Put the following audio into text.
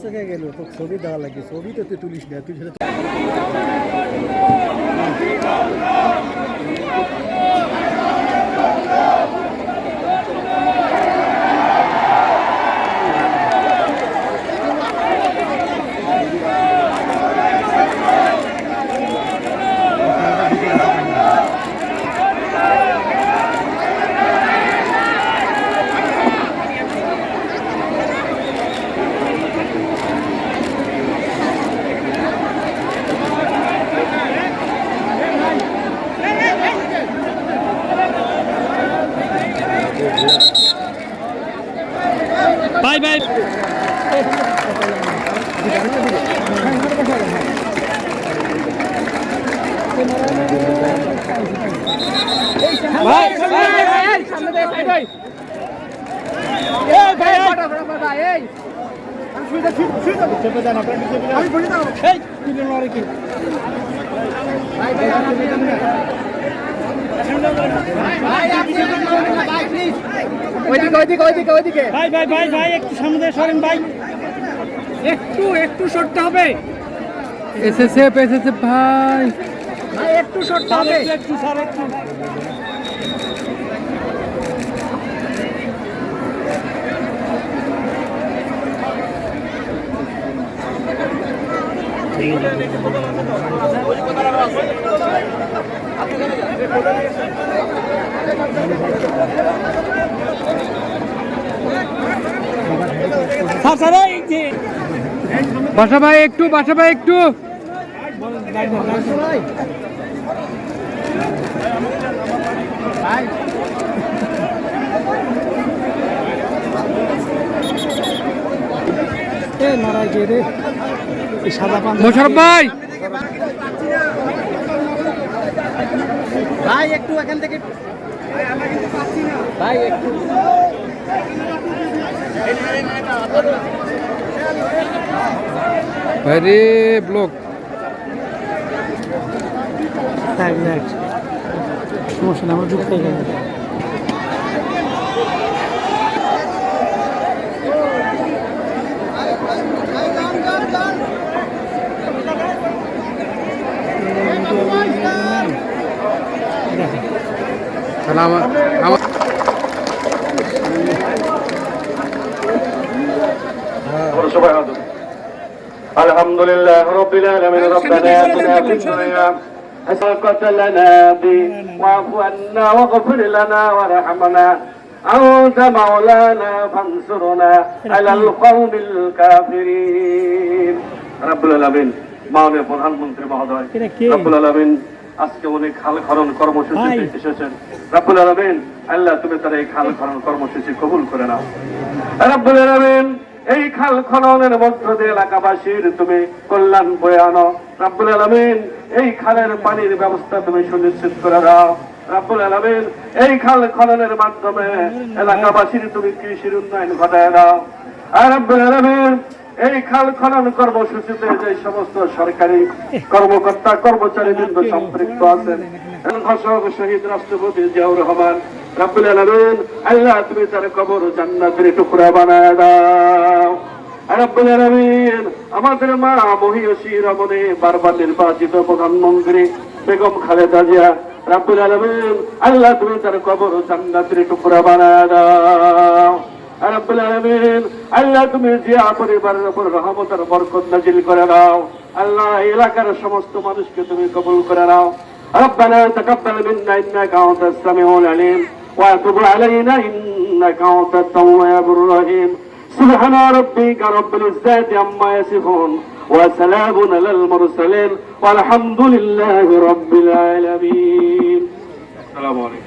সমস্যা গেল তো ছবি দেওয়া লাগে ছবি তো তুই তুলিস না তুই বাই বাই ওইদিকে ভাই ভাই ভাই ভাই একটু সামনে সরেন ভাই একটু সরতে হবে এসএসএফ ভাই ভাই একটু সরতে হবে একটু স্যার একটু বাসা ভাই একটু মোশারফ ভাই ভাই একটু এখান থেকে ভাই একটু ভাইরে ব্লক সমস্যা না আমরা যুক্ত হয়ে গেল الحمد لله رب العالمين ربنا آتنا في الدنيا حسنة لنا واعف عنا واغفر لنا وارحمنا أنت مولانا فانصرنا على القوم الكافرين رب العالمين মাননীয় প্রধানমন্ত্রী মহোদয় রব্বুল আলামিন আজকে উনি খাল খনন কর্মসূচিতে এসেছেন রব্বুল আলামিন আল্লাহ তুমি তার এই খাল খনন কর্মসূচি কবুল করে নাও রব্বুল আলামিন এই খাল খননের মধ্য দিয়ে এলাকাবাসীর তুমি কল্যাণ বয়ে আনো রব্বুল আলামিন এই খালের পানির ব্যবস্থা তুমি সুনিশ্চিত করে দাও রব্বুল আলামিন এই খাল খননের মাধ্যমে এলাকাবাসীর তুমি কৃষির উন্নয়ন ঘটায় দাও আর রব্বুল আলামিন এই খাল খনন কর্মসূচিতে যে সমস্ত সরকারি কর্মকর্তা কর্মচারী বৃন্দ সম্পৃক্ত আছেন ঘোষক শহীদ রাষ্ট্রপতি জিয়াউর রহমান রব্বুল আলামিন আল্লাহ তুমি তার কবর জান্নাতের টুকরা বানায় দাও রব্বুল আলামিন আমাদের মা মহিয়সী রমণী বারবার নির্বাচিত প্রধানমন্ত্রী বেগম খালেদা জিয়া রব্বুল আলামিন আল্লাহ তুমি তার কবর জান্নাতের টুকরা বানায় দাও রব্বুল আলামিন আল্লাহ তুমি জিয়া পরিবারের উপর রহমত আর বরকত নাজিল করে দাও আল্লাহ এলাকার সমস্ত মানুষকে তুমি কবুল করে নাও ربنا تقبل منا انك انت السميع العليم وتب علينا انك انت التواب الرحيم سبحان ربك رب العزة عما يصفون وسلام على المرسلين والحمد لله رب العالمين السلام عليكم